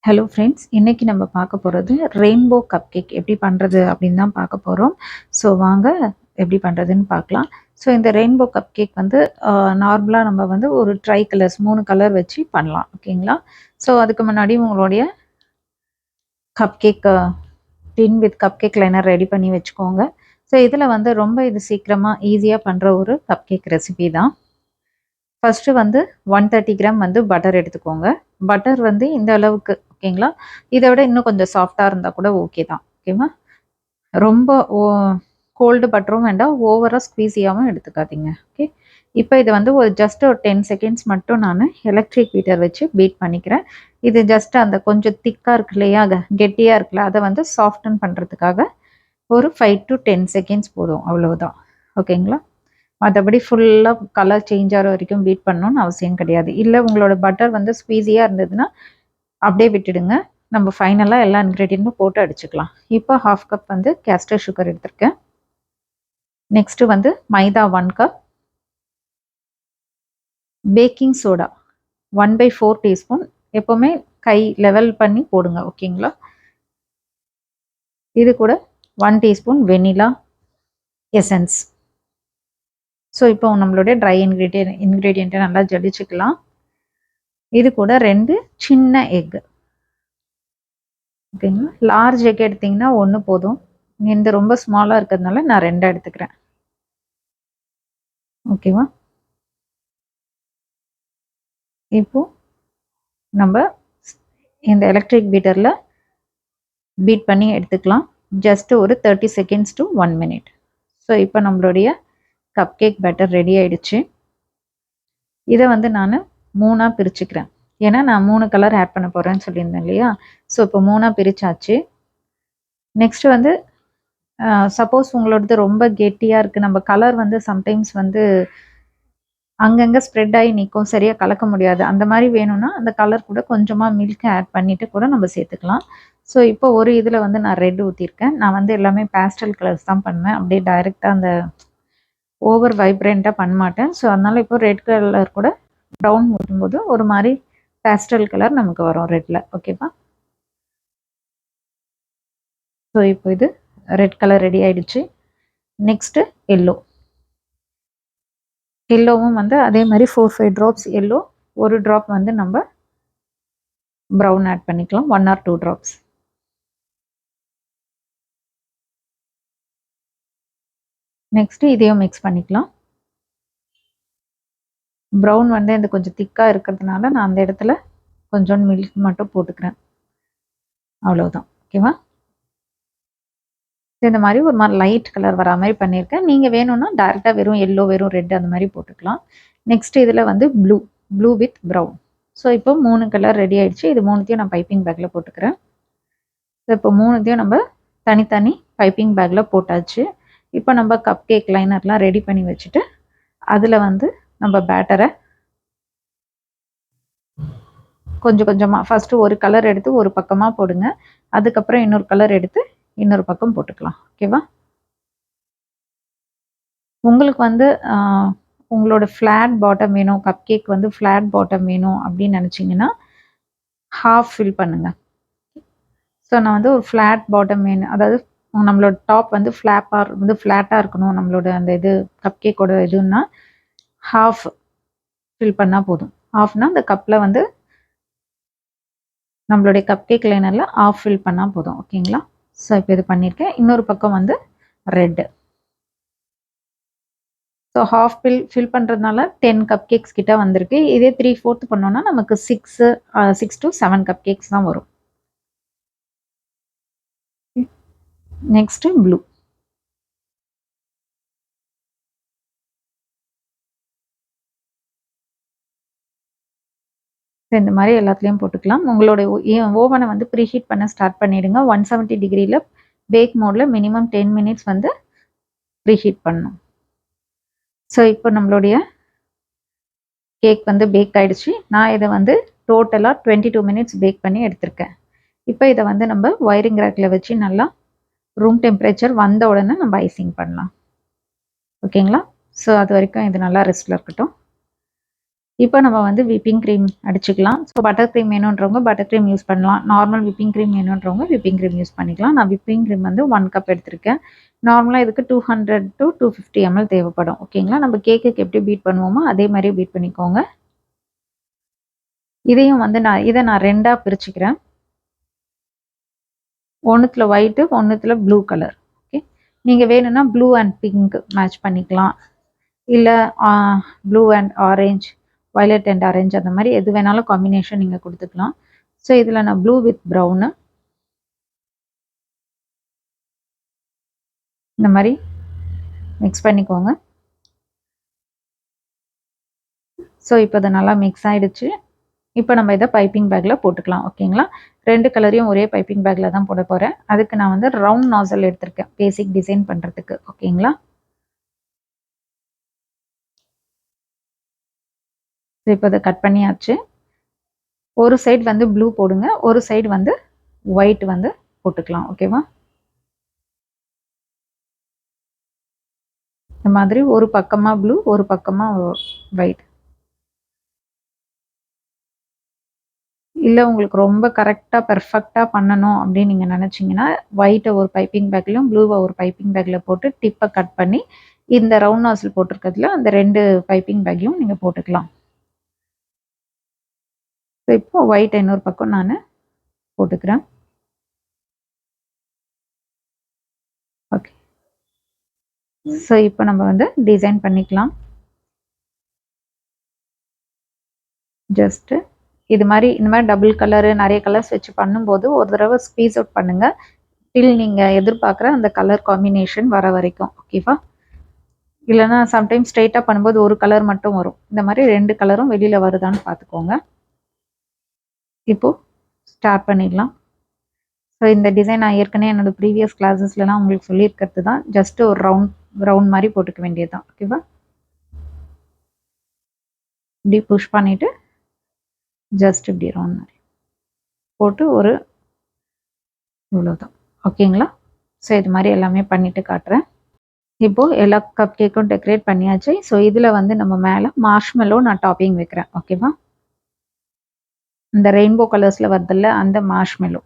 Hello friends, இன்னைக்கு நம்ம பார்க்க போகிறது ரெயின்போ கப் கேக் எப்படி பண்ணுறது அப்படின்னு தான் பார்க்க போகிறோம். ஸோ வாங்க எப்படி பண்ணுறதுன்னு பார்க்கலாம். ஸோ இந்த ரெயின்போ கப் கேக் வந்து நார்மலாக நம்ம வந்து ஒரு ட்ரை கலர்ஸ் 3 கலர் வச்சு பண்ணலாம். ஓகேங்களா? ஸோ அதுக்கு முன்னாடி உங்களுடைய cupcake tin with cupcake liner ready பண்ணி வச்சுக்கோங்க. ஸோ இதில் வந்து ரொம்ப இது சீக்கிரமாக ஈஸியாக பண்ணுற ஒரு கப் கேக் ரெசிபி தான். ஃபஸ்ட்டு வந்து 130 கிராம் வந்து பட்டர் எடுத்துக்கோங்க. பட்டர் வந்து இந்த அளவுக்கு ஓகேங்களா? இதை விட இன்னும் கொஞ்சம் சாஃப்டாக இருந்தால் கூட ஓகே தான். ஓகேவா? ரொம்ப கோல்டு பட்டரும் வேண்டாம், ஓவராக ஸ்குவீஸியாகவும் எடுத்துக்காதீங்க. ஓகே, இப்போ இது வந்து ஒரு ஜஸ்ட் ஒரு 10 செகண்ட்ஸ் மட்டும் நான் எலக்ட்ரிக் பீட்டர் வச்சு பீட் பண்ணிக்கிறேன். இது ஜஸ்ட் அந்த கொஞ்சம் திக்காக இருக்கு இல்லையா, கெட்டியாக இருக்குல்ல, அதை வந்து சாஃப்டன் பண்ணுறதுக்காக ஒரு 5 to 10 செகண்ட்ஸ் போதும், அவ்வளவுதான். ஓகேங்களா? மற்றபடி ஃபுல்லாக கலர் சேஞ்ச் ஆகிற வரைக்கும் பீட் பண்ணணும்னு அவசியம் கிடையாது. இல்லை உங்களோட பட்டர் வந்து ஸ்குவீஸியாக இருந்ததுன்னா அப்படியே விட்டுடுங்க. நம்ம ஃபைனலாக எல்லா இன்க்ரீடியண்ட்டும் போட்டு அடிச்சுக்கலாம். இப்போ 1/2 கப் வந்து கேஸ்டர் சுகர் எடுத்திருக்கேன். நெக்ஸ்ட்டு வந்து மைதா 1 கப், பேக்கிங் சோடா 1/4 டீஸ்பூன். எப்போவுமே கை லெவல் பண்ணி போடுங்க. ஓகேங்களா? இது கூட 1 டீஸ்பூன் வெனிலா எசன்ஸ். ஸோ இப்போ நம்மளுடைய ட்ரை இன்க்ரீடியண்ட்டை நல்லா ஜலிச்சுக்கலாம். இது கூட 2 சின்ன எக்கு. ஓகேங்களா? லார்ஜ் எக் எடுத்திங்கன்னா 1 போதும். இந்த ரொம்ப ஸ்மாலாக இருக்கிறதுனால நான் 2 எடுத்துக்கிறேன். ஓகேவா? இப்போ நம்ம இந்த எலக்ட்ரிக் பீட்டரில் பீட் பண்ணி எடுத்துக்கலாம். ஜஸ்ட் ஒரு 30 செகண்ட்ஸ் to 1 minute. ஸோ இப்போ நம்மளுடைய கப் கேக் பேட்டர் ரெடி ஆயிடுச்சு. இதை வந்து நான் 3ஆக பிரிச்சுக்கிறேன். ஏன்னா நான் 3 கலர் ஆட் பண்ண போகிறேன்னு சொல்லியிருந்தேன் இல்லையா? ஸோ இப்போ 3ஆக பிரிச்சாச்சு. நெக்ஸ்ட் வந்து சப்போஸ் உங்களோடது ரொம்ப கெட்டியாக இருக்குது, நம்ம கலர் வந்து சம்டைம்ஸ் வந்து அங்கங்கே ஸ்ப்ரெட் ஆகி நிற்கும், சரியாக கலக்க முடியாது, அந்த மாதிரி வேணும்னா அந்த கலர் கூட கொஞ்சமாக மில்க் ஆட் பண்ணிவிட்டு கூட நம்ம சேர்த்துக்கலாம். ஸோ இப்போ ஒரு இதில் வந்து நான் ரெட் ஊற்றிருக்கேன். நான் வந்து எல்லாமே பேஸ்டல் கலர்ஸ் தான் பண்ணுவேன், அப்படியே டைரெக்டாக அந்த ஓவர் வைப்ரண்ட்டாக பண்ண மாட்டேன். ஸோ அதனால் இப்போ ரெட் கலர் கூட ப்ரௌன் ஊற்றும்போது ஒரு மாதிரி பேஸ்டல் கலர் நமக்கு வரும் ரெட்டில். ஓகேவா? ஸோ இப்போ இது ரெட் கலர் ரெடி ஆகிடுச்சு. நெக்ஸ்ட்டு எல்லோவும் வந்து அதே மாதிரி 4-5 ட்ராப்ஸ் எல்லோ, ஒரு ட்ராப் வந்து நம்ம ப்ரௌன் ஆட் பண்ணிக்கலாம், 1 or 2 ட்ராப்ஸ். நெக்ஸ்ட்டு இதையும் மிக்ஸ் பண்ணிக்கலாம். ப்ரௌன் வந்து இந்த கொஞ்சம் திக்காக இருக்கிறதுனால நான் அந்த இடத்துல கொஞ்சம் மில்க் மட்டும் போட்டுக்கிறேன், அவ்வளோதான். ஓகேவா? இந்த மாதிரி ஒரு மாதிரி லைட் கலர் வரா மாதிரி பண்ணியிருக்கேன். நீங்கள் வேணும்னா டேரெக்டாக வெறும் எல்லோ, வெறும் ரெட் அந்த மாதிரி போட்டுக்கலாம். நெக்ஸ்ட் இதில் வந்து ப்ளூ வித் ப்ரௌன். ஸோ இப்போ 3 கலர் ரெடி ஆகிடுச்சு. இது 3த்தையும் நான் பைப்பிங் பேக்கில் போட்டுக்கிறேன். ஸோ இப்போ 3த்தையும் நம்ம தனித்தனி பைப்பிங் பேக்கில் போட்டாச்சு. இப்போ நம்ம கப் கேக் லைனர்லாம் ரெடி பண்ணி வச்சுட்டு அதில் வந்து நம்ம பேட்டரை கொஞ்சம் கொஞ்சமாக ஃபஸ்ட்டு ஒரு கலர் எடுத்து ஒரு பக்கமாக போடுங்க. அதுக்கப்புறம் இன்னொரு கலர் எடுத்து இன்னொரு பக்கம் போட்டுக்கலாம். ஓகேவா? உங்களுக்கு வந்து உங்களோட ஃப்ளாட் பாட்டம் வேணும், கப் கேக் வந்து ஃப்ளாட் பாட்டம் வேணும் அப்படின்னு நினச்சிங்கன்னா ஹாஃப் ஃபில் பண்ணுங்கள். ஸோ நான் வந்து ஒரு ஃப்ளாட் பாட்டம் வேணும், அதாவது நம்மளோட டாப் வந்து ஃப்ளாட்டாக இருக்கணும் நம்மளோட அந்த இது கப் கேக்கோட இதுன்னா ஹாஃப் ஃபில் பண்ணால் போதும். ஹாஃப்னா அந்த கப்பில் வந்து நம்மளுடைய கப் கேக் லைனரில் ஆஃப் ஃபில் பண்ணால் போதும். ஓகேங்களா? ஸோ இப்போ இது பண்ணியிருக்கேன். இன்னொரு பக்கம் வந்து ரெட்டு. ஸோ ஹாஃப் ஃபில் பண்ணுறதுனால 10 கப் கேக்ஸ் கிட்ட வந்திருக்கு. இதே 3/4 பண்ணோன்னா நமக்கு 6 to 7 கப் கேக்ஸ் தான் வரும். Next blue. இந்த மாதிரி எல்லாத்துலேயும் போட்டுக்கலாம். உங்களோட ஓவனை வந்து ப்ரீஹீட் பண்ண ஸ்டார்ட் பண்ணிவிடுங்க. 170 டிகிரியில் பேக் மோடில் மினிமம் 10 மினிட்ஸ் வந்து ப்ரீஹீட் பண்ணணும். ஸோ இப்போ நம்மளுடைய கேக் வந்து பேக் ஆகிடுச்சு. நான் இதை வந்து டோட்டலாக 22 மினிட்ஸ் பேக் பண்ணி எடுத்திருக்கேன். இப்போ இதை வந்து நம்ம ஒயரிங் ரேக்கில் வச்சு நல்லா ரூம் டெம்பரேச்சர் வந்த உடனே நம்ம ஐசிங் பண்ணலாம். ஓகேங்களா? ஸோ அது வரைக்கும் இது நல்லா ரெஸ்ட்டில் இருக்கட்டும். இப்போ நம்ம வந்து விப்பிங் க்ரீம் அடிச்சுக்கலாம். ஸோ பட்டர் க்ரீம் வேணுன்றவங்க பட்டர் க்ரீம் யூஸ் பண்ணலாம். நார்மல் விப்பிங் க்ரீம் வேணுன்றவங்க விப்பிங் க்ரீம் யூஸ் பண்ணிக்கலாம். நான் விப்பிங் க்ரீம் வந்து 1 கப் எடுத்திருக்கேன். நார்மலா இதுக்கு 200 to 250 ml தேவைப்படும். ஓகேங்களா? நம்ம கேக்குக்கு எப்படி பீட் பண்ணுவோமோ அதே மாரி பீட் பண்ணிக்கோங்க. இதையும் வந்து இத நான் 2ஆ பிரிச்சுக்கிறேன். ஒண்ணுத்துல ஒயிட்டு, ஒண்ணுத்துல ப்ளூ கலர். ஓகே. நீங்க வேணும்னா ப்ளூ அண்ட் பிங்க் மேட்ச் பண்ணிக்கலாம். இல்ல blue and orange, violet and orange அந்த மாதிரி எது வேணாலும் காம்பினேஷன் நீங்க கொடுத்துக்கலாம். ஸோ இதுல நான் ப்ளூ வித் ப்ரௌனு இந்த மாதிரி மிக்ஸ் பண்ணிக்கோங்க. ஸோ இப்போ இது நல்லா மிக்ஸ் ஆயிடுச்சு. இப்போ நம்ம இதை பைப்பிங் பேக்ல போட்டுக்கலாம். ஓகேங்களா? 2 கலரையும் ஒரே பைப்பிங் பேக்ல தான் போட போறேன். அதுக்கு நான் வந்து ரவுண்ட் நாசல் எடுத்திருக்கேன் பேசிக் டிசைன் பண்றதுக்கு. ஓகேங்களா? இப்போ இதை கட் பண்ணியாச்சு. ஒரு சைடு வந்து ப்ளூ போடுங்க, ஒரு சைடு வந்து ஒயிட் வந்து போட்டுக்கலாம். ஓகேவா? இந்த மாதிரி ஒரு பக்கமா ப்ளூ, ஒரு பக்கமா ஒயிட். இல்லை உங்களுக்கு ரொம்ப கரெக்டாக பெர்ஃபெக்டாக பண்ணணும் அப்படின்னு நீங்கள் நினச்சிங்கன்னா ஒயிட்டை ஒரு பைப்பிங் பேக்லையும் ப்ளூவை ஒரு பைப்பிங் பேக்கில் போட்டு டிப்பை கட் பண்ணி இந்த ரவுண்ட் நாசில் போட்டிருக்கிறதுல அந்த 2 பைப்பிங் பேக்கையும் நீங்கள் போட்டுக்கலாம். ஸோ இப்போ ஒயிட் இன்னொரு பக்கம் நான் போட்டுக்கிறேன். ஓகே. ஸோ இப்போ நம்ம வந்து டிசைன் பண்ணிக்கலாம். ஜஸ்ட்டு இது மாதிரி இந்த மாதிரி டபுள் கலரு நிறைய கலர்ஸ் வச்சு பண்ணும்போது ஒரு தடவை ஸ்பீஸ் அவுட் பண்ணுங்கள். டில் நீங்கள் எதிர்பார்க்குற அந்த கலர் காம்பினேஷன் வர வரைக்கும். ஓகேவா? இல்லைனா சம்டைம்ஸ் ஸ்ட்ரெயிட்டாக பண்ணும்போது ஒரு கலர் மட்டும் வரும். இந்த மாதிரி 2 கலரும் வெளியில் வருதான்னு பார்த்துக்கோங்க. இப்போது ஸ்டார்ட் பண்ணிடலாம். ஸோ இந்த டிசைன் நான் ஏற்கனவே என்னோடய ப்ரீவியஸ் கிளாஸஸ்லாம் உங்களுக்கு சொல்லியிருக்கிறது தான். ஜஸ்ட்டு ஒரு ரவுண்ட் மாதிரி போட்டுக்க வேண்டியது தான். ஓகேவா? இப்படி புஷ் பண்ணிவிட்டு ஜஸ்ட் இப்படி ரவுண்ட் மாதிரி போட்டு ஒரு இவ்வளோதான். ஓகேங்களா? ஸோ இது மாதிரி எல்லாமே பண்ணிவிட்டு காட்டுறேன். இப்போது எல்லா கப் கேக்கும் டெக்கரேட் பண்ணியாச்சு. ஸோ இதில் வந்து நம்ம மேலே மார்ஷ்மெல்லோ நான் டாப்பிங் வைக்கிறேன். ஓகேவா? இந்த ரெயின்போ கலர்ஸில் வருதில்ல அந்த மார்ஷ்மெல்லோ.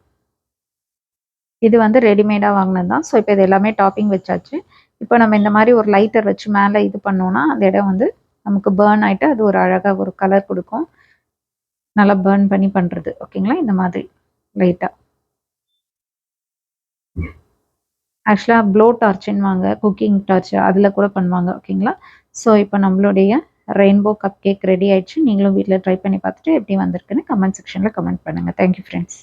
இது வந்து ரெடிமேடாக வாங்கினது தான். ஸோ இப்போ இது எல்லாமே டாப்பிங் வச்சாச்சு. இப்போ நம்ம இந்த மாதிரி ஒரு லைட்டர் வச்சு மேலே இது பண்ணோன்னா அந்த இடம் வந்து நமக்கு பேர்ன் ஆகிட்டு அது ஒரு அழகாக ஒரு கலர் கொடுக்கும். நல்லா பேர்ன் பண்ணி பண்ணுறது. ஓகேங்களா? இந்த மாதிரி லைட்டாக. ஆக்சுவலாக ப்ளோ டார்ச்சுன்னு வாங்க, குக்கிங் டார்ச் அதில் கூட பண்ணுவாங்க. ஓகேங்களா? ஸோ இப்போ நம்மளுடைய ரெயின்போ கப் கேக் ரெடி ஆயிடுச்சு. நீங்களும் வீட்டில் ட்ரை பண்ணி பார்த்துட்டு எப்படி வந்திருக்குன்னு கமெண்ட் செக்ஷனில் கமெண்ட் பண்ணுங்கள். Thank you friends.